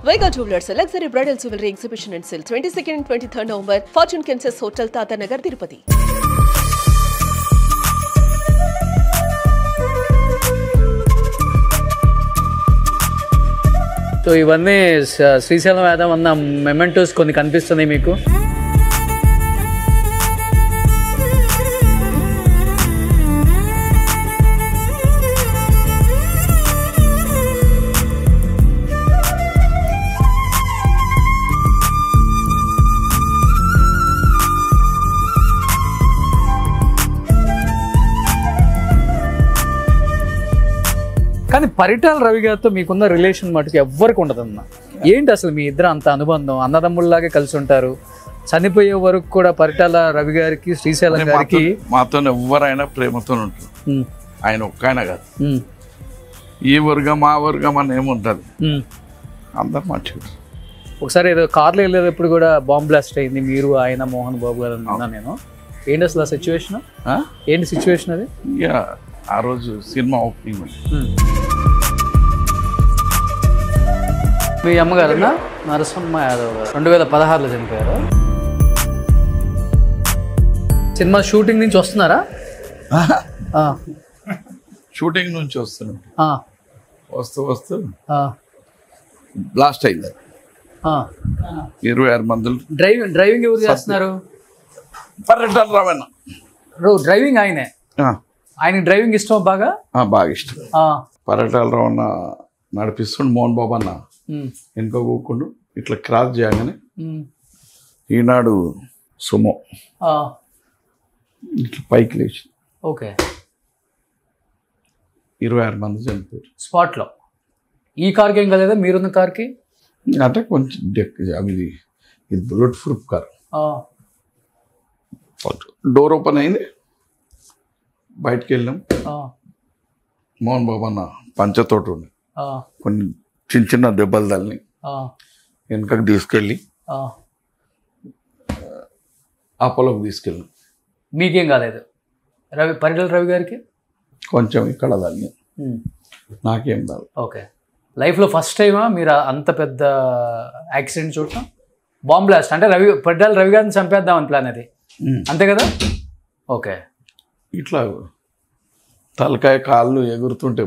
Vega Jewelers, a luxury bridal jewelry exhibition and sale 22nd and 23rd November, Fortune Kansas Hotel, Tata Nagar, Tirupati. So ఇవన్నీ శ్రీశైలం వేదం అన్న mementos కొన్ని కనిపిస్తున్నాయి మీకు. కానీ పరిటాల రవి గారితో మీకున్న రిలేషన్ మటుకు ఎవ్వరికి ఉండదన్న. ఏంటి అసలు మీ ఇద్దరు అంత అనుబంధం? అన్నదమ్ముల్లాగే కలిసి ఉంటారు. చనిపోయే వరకు కూడా పరిటాల రవి గారికి శ్రీశైలం గారికి మాతో ఎవరైనా ప్రేమతో ఉంటారు. ఆయన ఒక్కైనా కాదు, ఈ వర్గం ఆ వర్గం అని ఏముంటుంది, అందరు మంచిగా. ఒకసారి ఏదో కార్లో వెళ్ళేటప్పుడు కూడా బాంబ్ బ్లాస్ట్ అయింది, మీరు ఆయన మోహన్ బాబు గారు అన్నా. నేను ఏంటి అసలు ఆ సిచ్యువేషన్? ఏంటి సిచ్యువేషన్ అది? ఇక ఆ రోజు సినిమా ఓపెనింగ్ మీ అమ్మగారు నరసింహ యాదవ్ గారు 2016లో చనిపోయారు. సినిమా షూటింగ్ నుంచి వస్తున్నారా? షూటింగ్ నుంచి వస్తున్నాం, వస్తూ బ్లాస్ట్ అయింది. 26 మందులు. డ్రైవింగ్ ఎవరు చేస్తున్నారు? పరిటాల రవణ. డ్రైవింగ్ ఆయనే. ఆయనకి డ్రైవింగ్ ఇష్టం బాగా? బాగా ఇష్టం. పరిటాల రవణ నడిపిస్తుండు, మోహన్ బాబు అన్న వెనుక కూకుండా ఇట్లా క్రాస్ చేయగానే ఈనాడు సుమో ఇట్లా పైకి లేచి ఓకే 26 మంది చనిపోయారు స్పాట్లో. ఈ కార్కి ఏం కలేదా మీరున్న కార్కి? అంటే కొంచెం అవి ఇది bullet proof car. Door open అయింది, బయటకు వెళ్ళాం. మోహన్ బాబు అన్న పంచతోటి ఉండి కొన్ని చిన్న చిన్న దెబ్బలు తల్లి వెనుకకు తీసుకెళ్ళి అపోలోకి తీసుకెళ్ళాం. మీకేం కాలేదు? పరిటాల రవి గారికి కొంచెం ఇక్కడ దాన్ని, నాకేం కాదు. ఓకే. లైఫ్లో ఫస్ట్ టైమా మీరు అంత పెద్ద యాక్సిడెంట్ చూడటం? బాంబ్ బ్లాస్ట్ అంటే పరిటాల రవి గారిని చంపేద్దామని ప్లాన్ అది, అంతే కదా? ఓకే. ఇట్లా తలకాయ కాళ్ళు ఎగురుతుంటే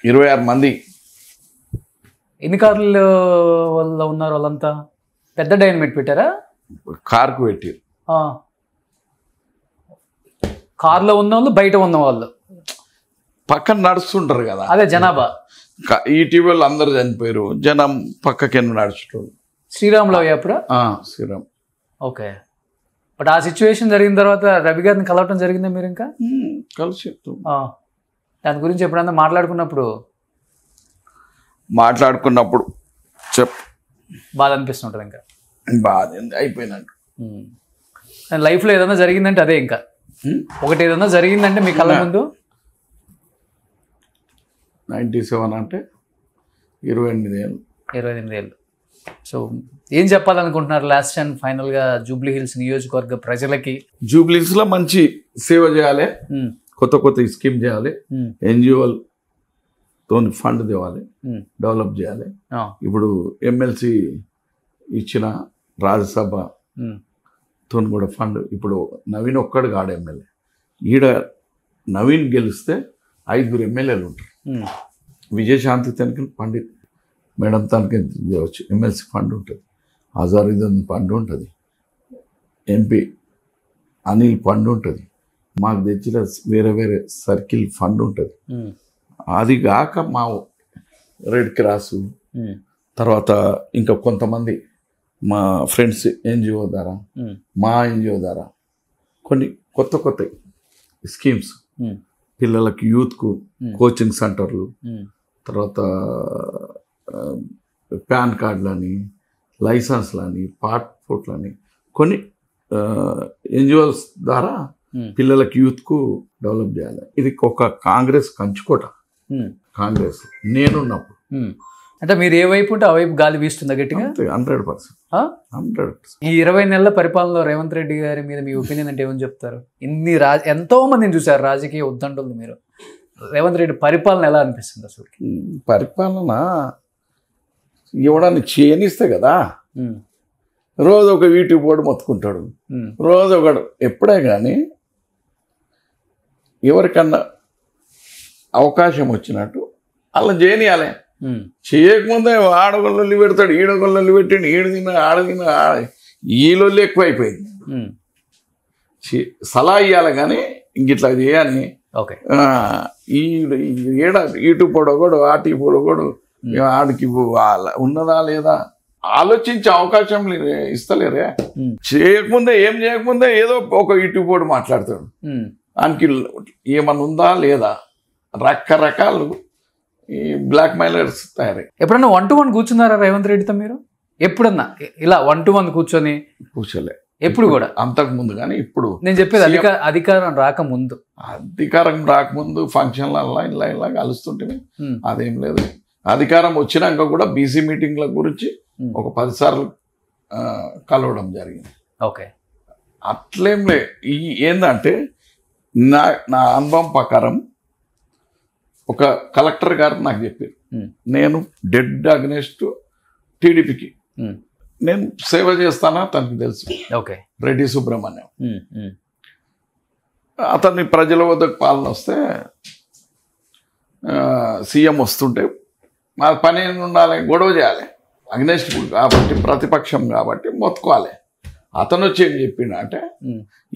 26 మంది. ఎన్ని కార్లు వల్ల ఉన్నారు వాళ్ళంతా? పెద్ద డైనమైట్ పెట్టారా? కార్కు పెట్టారు. కార్లో ఉన్న వాళ్ళు, బయట ఉన్న వాళ్ళు, పక్కన నడుస్తుంటారు కదా, అదే జనాభా. ఈటీవీలో అందరు చనిపోయారు, జనం పక్కకెన్ను నడుచుకోరు. శ్రీరాములు అప్పుడు? శ్రీరామ్. ఓకే. బట్ ఆ సిచ్యువేషన్ జరిగిన తర్వాత రవి గారిని కలవటం జరిగిందా మీరు? ఇంకా కలిసి దాని గురించి ఎప్పుడన్నా మాట్లాడుకున్నప్పుడు బాధ అనిపిస్తుంటుంది. ఇంకా బాధ అయిపోయినట్టు. లైఫ్లో ఏదైనా జరిగిందంటే అదే. ఇంకా ఒకటి ఏదైనా జరిగిందంటే మీ కళ్ళ ముందు 97 అంటే 28 ఏళ్ళు. 28 ఏళ్ళు. సో ఏం చెప్పాలనుకుంటున్నారు లాస్ట్ అండ్ ఫైనల్గా జూబ్లీ హిల్స్ నియోజకవర్గ ప్రజలకి? జూబ్లీ హిల్స్లో మంచి సేవ చేయాలి, కొత్త స్కీమ్ చేయాలి, ఎన్జిఓలతో ఫండ్ తేవాలి, డెవలప్ చేయాలి. ఇప్పుడు ఎమ్మెల్సీ ఇచ్చిన రాజ్యసభతో కూడా ఫండ్. ఇప్పుడు నవీన్ ఒక్కడు కాడు ఎమ్మెల్యే. ఈడ నవీన్ గెలిస్తే 5 ఎమ్మెల్యేలు ఉంటారు. విజయశాంతి తనకి పండిత్ మేడం తనకి చేయవచ్చు, ఎమ్మెల్సీ ఫండ్ ఉంటుంది, హజారుద్దీన్ ఫండ్ ఉంటుంది, ఎంపీ అనిల్ ఫండ్ ఉంటుంది, మాకు తెచ్చిన వేరే సర్కిల్ ఫండ్ ఉంటుంది. అది కాక మా రెడ్ క్రాసు, తర్వాత ఇంకా కొంతమంది మా ఫ్రెండ్స్ ఎన్జిఓ ద్వారా, మా ఎన్జిఓ ద్వారా కొన్ని కొత్త స్కీమ్స్, పిల్లలకి యూత్కు కోచింగ్ సెంటర్లు, తర్వాత పాన్ కార్డులని, లైసెన్స్లని, పాస్పోర్ట్లని కొన్ని ఎన్జిఓస్ ద్వారా పిల్లలకి యూత్కు డెవలప్ చేయాలి. ఇది ఒక కాంగ్రెస్ కంచుకోట. కాంగ్రెస్ నేనున్నప్పుడు అంటే మీరు ఏ వైపు ఉంటే ఆ వైపు గాలి వీస్తుందా గట్టిగా? 100%. ఈ 20 నెలల పరిపాలనలో రేవంత్ రెడ్డి గారి మీద మీ ఒపీనియన్ అంటే ఏమని చెప్తారు? ఎంతో మందిని చూసారు రాజకీయ ఉద్దండులు మీరు. రేవంత్ రెడ్డి పరిపాలన ఎలా అనిపిస్తుంది అసలు? పరిపాలన ఇవ్వడానికి చేయనిస్తే కదా. రోజు ఒక యూట్యూబ్ వాడు మొత్తుకుంటాడు, రోజు ఒకడు. ఎప్పుడే కానీ ఎవరికన్నా అవకాశం వచ్చినట్టు అలా చేయనియాలి. చేయకముందే ఆడగొల్లు పెడతాడు, ఈడగొల్లు పెట్టండి, ఈడు తిన్న ఆడ తిన్న ఈ లొల్లి ఎక్కువైపోయింది. సలహా ఇవ్వాలి కానీ ఇంక ఇట్లా చేయాలి. ఈ ఏడ ఇటు పొడగొడు ఆటి పొడగొడు ఆడికి ఉన్నదా లేదా ఆలోచించే అవకాశం ఇస్తలేరే. చేయకముందే ఏం చేయకముందే ఏదో ఒక యూట్యూబ్ బోర్డు మాట్లాడతాడు, దానికి ఏమన్నా ఉందా లేదా రకరకాలు ఈ బ్లాక్ మెయిలర్స్ తయారై. ఎప్పుడన్నా 1-to-1 కూర్చున్నారా రేవంత్ రెడ్డితో మీరు? ఎప్పుడన్నా ఇలా 1-to-1 కూర్చోలే ఎప్పుడు కూడా? అంతకు ముందు. కానీ ఇప్పుడు నేను చెప్పేది అధికారం రాకముందు. అధికారం రాకముందు ఫంక్షన్లలో ఇలా కలుస్తుంటే అదేం లేదు. అధికారం వచ్చినాక కూడా బీసీ మీటింగ్ల గురించి ఒక 10 సార్లు కలవడం జరిగింది. ఓకే, అట్లేం లే. ఏందంటే నా అనుభవం ప్రకారం ఒక కలెక్టర్ గారు నాకు చెప్పారు, నేను డెడ్ అగ్నెస్ట్ టీడీపీకి నేను సేవ చేస్తానా తనకు తెలుసు. ఓకే, రెడ్డి సుబ్రహ్మణ్యం అతన్ని ప్రజల వద్దకు పాలన వస్తే సీఎం వస్తుంటే మా పని ఉండాలి, గొడవ చేయాలి. అగ్నెస్ట్ కాబట్టి ప్రతిపక్షం కాబట్టి మొత్తుకోవాలి. అతను వచ్చి ఏం చెప్పిండు అంటే,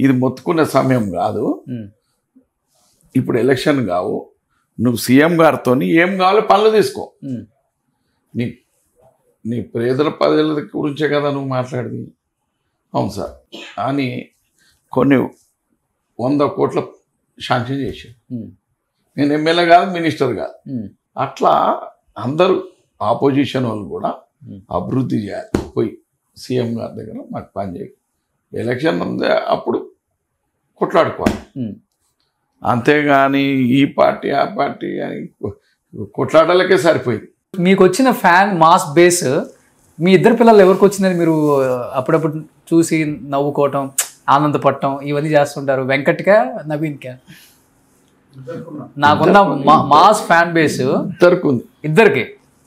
ఇది మొత్తుకునే సమయం కాదు, ఇప్పుడు ఎలక్షన్ కావు, నువ్వు సీఎం గారితో ఏం కావాలో పనులు తీసుకో, నీ ప్రజల గురించే కదా నువ్వు మాట్లాడింది. అవును సార్ అని కొన్ని 100 కోట్ల శాంక్షన్ చేశాను. నేను ఎమ్మెల్యే కాదు, మినిస్టర్ కాదు. అట్లా అందరూ ఆపోజిషన్ వాళ్ళు కూడా అభివృద్ధి చేయాలి. పోయి సీఎం గారి దగ్గర మాకు పని చేయాలి, ఎలక్షన్ ఉందే అప్పుడు కొట్లాడుకోవాలి. అంతేగాని ఈ పార్టీ ఆ పార్టీ అని కొట్లాడాలకే సరిపోయింది. మీకు వచ్చిన ఫ్యాన్ మాస్ బేస్ మీ ఇద్దరు పిల్లలు ఎవరికి వచ్చిందని మీరు అప్పుడప్పుడు చూసి నవ్వుకోవటం, ఆనందపడటం ఇవన్నీ చేస్తుంటారు? వెంకట్కా, నవీన్కా? నాకున్న మాస్ ఫ్యాన్ బేస్ ఇద్దరికి.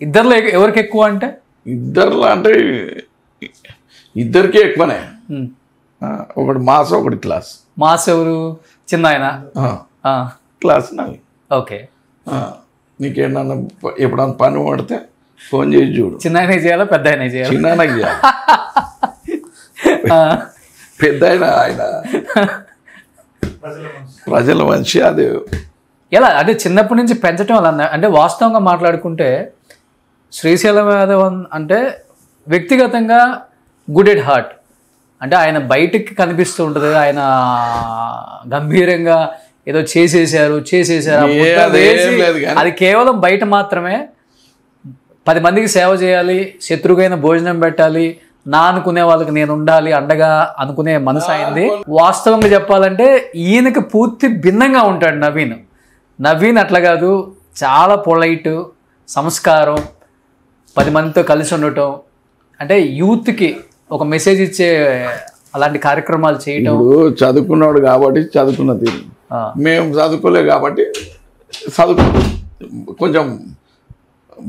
ఇద్దరిలో ఎవరికి ఎక్కువ అంటే? ఇద్దరులో అంటే ఇద్దరికే ఎక్కువనే. ఒకటి మాస్, ఒకటి క్లాస్. మాస్ ఎవరు? చిన్న ఆయన. క్లాస్ నవీన్. ఓకే, నీకేమన్నా ఎప్పుడన్నా పని పడితే ఫోన్ చేసి చూడు. చిన్న ఆయన చేయాలా, పెద్ద ఆయన చేయాలి? చిన్న ఆయనకి చేయాలి, పెద్ద ఆయన ప్రజల మనిషి. అది ఎలా అంటే చిన్నప్పటి నుంచి పెంచడం వల్ల అంటే వాస్తవంగా మాట్లాడుకుంటే శ్రీశైలం యాదవ్ అంటే వ్యక్తిగతంగా గుడ్ ఎట్ హార్ట్. అంటే ఆయన బయటికి కనిపిస్తూ ఉంటుంది, ఆయన గంభీరంగా ఏదో చేసేసారు అది కేవలం బయట మాత్రమే. 10 మందికి సేవ చేయాలి, శత్రుగైన భోజనం పెట్టాలి, నా అనుకునే వాళ్ళకి నేను ఉండాలి అండగా అనుకునే మనసు అయింది. వాస్తవంగా చెప్పాలంటే ఈయనకి పూర్తి భిన్నంగా ఉంటాడు నవీన్ అట్లా కాదు, చాలా పొలైట్, సంస్కారం, 10 మందితో కలిసి ఉండటం, అంటే యూత్కి ఒక మెసేజ్ ఇచ్చే అలాంటి కార్యక్రమాలు చేయటం. చదువుకున్నాడు కాబట్టి చదువుకున్న తీరు, మేము చదువుకోలే కాబట్టి కొంచెం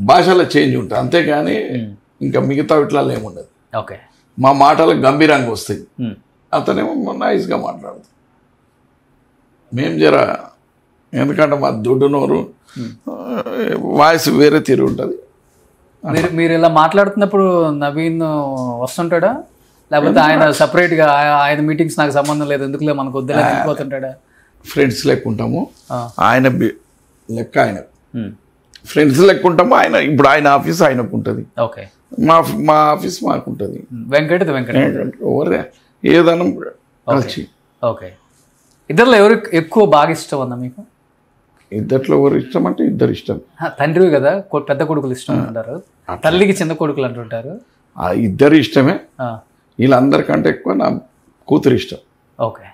భాషలో చేంజ్ ఉంటుంది, అంతేగాని ఇంకా మిగతా ఇట్లా ఏముండదు. ఓకే, మా మాటలకు గంభీరంగా వస్తాయి, అతనేమో నైస్గా మాట్లాడుతాం. మేము జర ఎందుకంటే మా దుడ్డు నోరు వాయిస్ వేరే తీరు ఉంటుంది. మీరు ఇలా మాట్లాడుతున్నప్పుడు నవీన్ వస్తుంటాడా, లేకపోతే ఆయన సపరేట్గా ఆయన మీటింగ్స్ నాకు సంబంధం లేదు ఎందుకులే మనకు వద్దులే వెళ్ళిపోతుంటాడా? ఫ్రెండ్స్ లెక్క ఉంటాము, ఆయన లెక్క ఆయన ఫ్రెండ్స్ లెక్క ఉంటాము. ఆయన ఇప్పుడు ఆయన ఆఫీస్ ఆయనకు ఉంటుంది, ఓకే, మా ఆఫీస్ మాకు ఉంటుంది. వెంకట్ ఎవరే ఏదన్నా కలిసి. ఓకే, ఇద్దరిలో ఎవరు ఎక్కువ బాగా ఇష్టం అన్న మీకు? ఇద్దట్లో ఎవరు ఇష్టం అంటే ఇద్దరు ఇష్టం. తండ్రి కదా, పెద్ద కొడుకులు ఇష్టం అంటారు, తల్లికి చిన్న కొడుకులు అంటుంటారు. ఇద్దరు ఇష్టమే, వీళ్ళందరికంటే ఎక్కువ నా కూతురు ఇష్టం. ఓకే,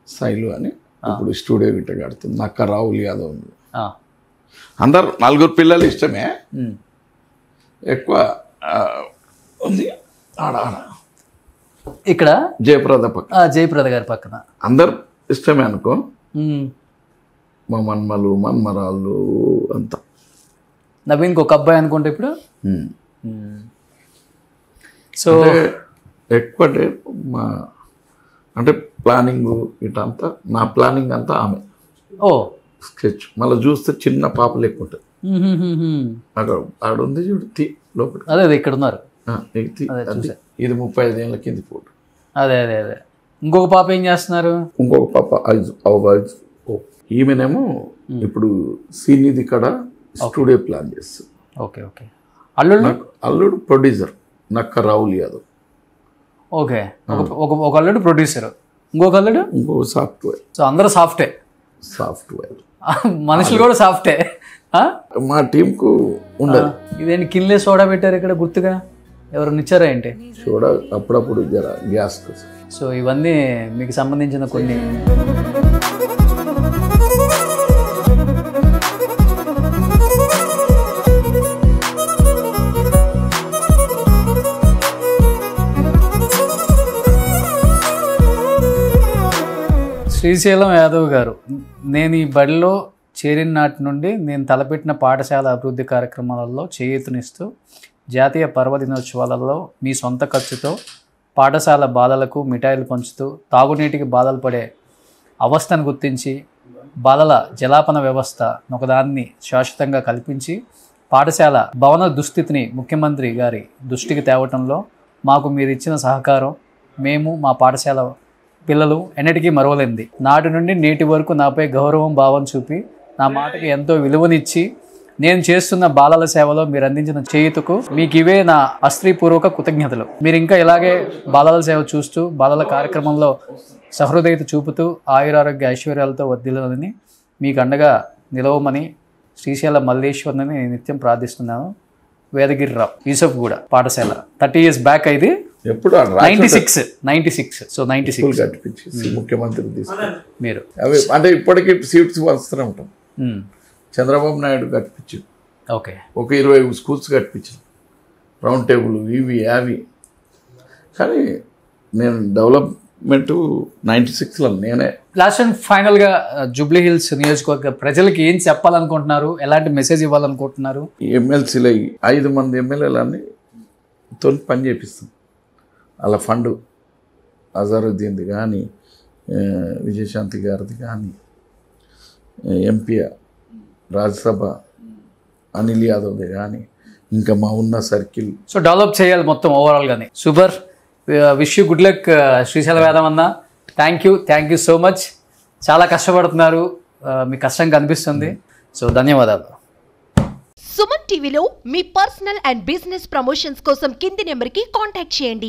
శైలు అని ఇప్పుడు స్టూడియో గిట్ట కడుతుంది. నక్క రాహుల్ యాదవ్ ఉంది. అందరు 4 పిల్లలు ఇష్టమే, ఎక్కువ ఉంది ఆడ ఇక్కడ జయప్రద పక్కన, జయప్రద గారి పక్కన అందరు ఇష్టమే అనుకో. మా మన్మలు మన్మరాళ్ళు అంతా. నవీన్కి ఒక అబ్బాయి అనుకుంటే ఇప్పుడు. సో ఎక్కువ మా అంటే ప్లానింగ్ ఇటంతా నా ప్లానింగ్ అంతా ఆమె. ఓ స్కెచ్ మళ్ళీ చూస్తే చిన్న పాప లెక్క ఉంటుంది. అక్కడ ఆడుంది చూడు లోపల. అదే అదే ఇక్కడ ఉన్నారు. ఇది 35 ఏళ్ళ కింది ఫోటో. అదే అదే అదే. ఇంకొక పాప ఏం చేస్తున్నారు? ఇంకొక పాప ఈమెనేమో ఇప్పుడు సీనిది ఇక్కడ స్టూడియో ప్లాన్ చేస్తుంది. Okay okay. అల్లుడు? అల్లుడు ప్రొడ్యూసర్ నక్క రాహుల్ యాదవ్. ఓకే. ఒక అల్లుడు ప్రొడ్యూసర్, ఇంకొక అల్లుడు ఇంకొక సాఫ్ట్వేర్. సో అందరూ సాఫ్ట్వేర్. మనుషులు కూడా సాఫ్టే. మా టీంకు ఉండదు. ఇదేంటి కిన్లే సోడా పెట్టారు ఇక్కడ గుర్తుగా? ఎవరు ఇచ్చారా ఏంటి? సోడా అప్పుడప్పుడు జర గ్యాస్. సో ఇవన్నీ మీకు సంబంధించిన కొన్ని. శ్రీశైలం యాదవ్ గారు, నేను ఈ బడిలో చేరిన నాటి నుండి నేను తలపెట్టిన పాఠశాల అభివృద్ధి కార్యక్రమాలలో చేయూతనిస్తూ జాతీయ పర్వదినోత్సవాలలో మీ సొంత ఖర్చుతో పాఠశాల బాలలకు మిఠాయిలు పంచుతూ తాగునీటికి బాధలు పడే అవస్థను గుర్తించి బాలల జలాపన వ్యవస్థ ఒకదాన్ని శాశ్వతంగా కల్పించి పాఠశాల భవన దుస్థితిని ముఖ్యమంత్రి గారి దృష్టికి తేవటంలో మాకు మీరు ఇచ్చిన సహకారం మేము మా పాఠశాల పిల్లలు ఎన్నటికీ మరవలేంది. నాటి నుండి నేటి వరకు నాపై గౌరవం భావం చూపి నా మాటకి ఎంతో విలువనిచ్చి నేను చేస్తున్న బాలల సేవలో మీరు అందించిన చేయుతకు మీకు ఇవే నా అస్త్రీపూర్వక కృతజ్ఞతలు. మీరు ఇంకా ఇలాగే బాలల సేవ చూస్తూ బాలల కార్యక్రమంలో సహృదయత చూపుతూ ఆయురారోగ్య ఐశ్వర్యాలతో వర్ధిల్లాలని మీకు అండగా నిలవమని శ్రీశైల మల్లేశ్వర్ని నిత్యం ప్రార్థిస్తున్నాను. వేదగిరిరావు, యూసఫ్గూడ పాఠశాల. 30 years బ్యాక్ ఇది. ఎప్పుడు 96. సో 96 కట్టించి ముఖ్యమంత్రి తీసుకుని మీరు అవి అంటే ఇప్పటికీ సీట్స్ వస్తూనే ఉంటాం. చంద్రబాబు నాయుడు కట్టించారు. ఓకే. ఒక 20 స్కూల్స్ కట్టించారు, రౌండ్ టేబుల్ ఇవి అవి. కానీ నేను డెవలప్మెంట్ 96లో నేనే. లాస్ట్ అండ్ ఫైనల్గా జూబ్లీ హిల్స్ నియోజకవర్గ ప్రజలకి ఏం చెప్పాలనుకుంటున్నారు? ఎలాంటి మెసేజ్ ఇవ్వాలనుకుంటున్నారు? ఎమ్మెల్సీలు 5 మంది ఎమ్మెల్యేలని తో పని చేపిస్తాం. అలా ఫండ్ అజరుద్దీన్ది కానీ, విజయశాంతి గారిది కానీ, ఎంపీ రాజ్యసభ అనిల్ యాదవ్ది కానీ, ఇంకా మా ఉన్న సర్కిల్. సో డెవలప్ చేయాలి మొత్తం ఓవరాల్గానే. Super. Wish you good luck Srisailam Yadav అన్న. Thank you so much. చాలా కష్టపడుతున్నారు, మీ కష్టం కనిపిస్తుంది. సో ధన్యవాదాలు. సుమన్ టీవీలో మీ పర్సనల్ అండ్ బిజినెస్ ప్రమోషన్స్ కోసం కింది నెంబర్కి కాంటాక్ట్ చేయండి.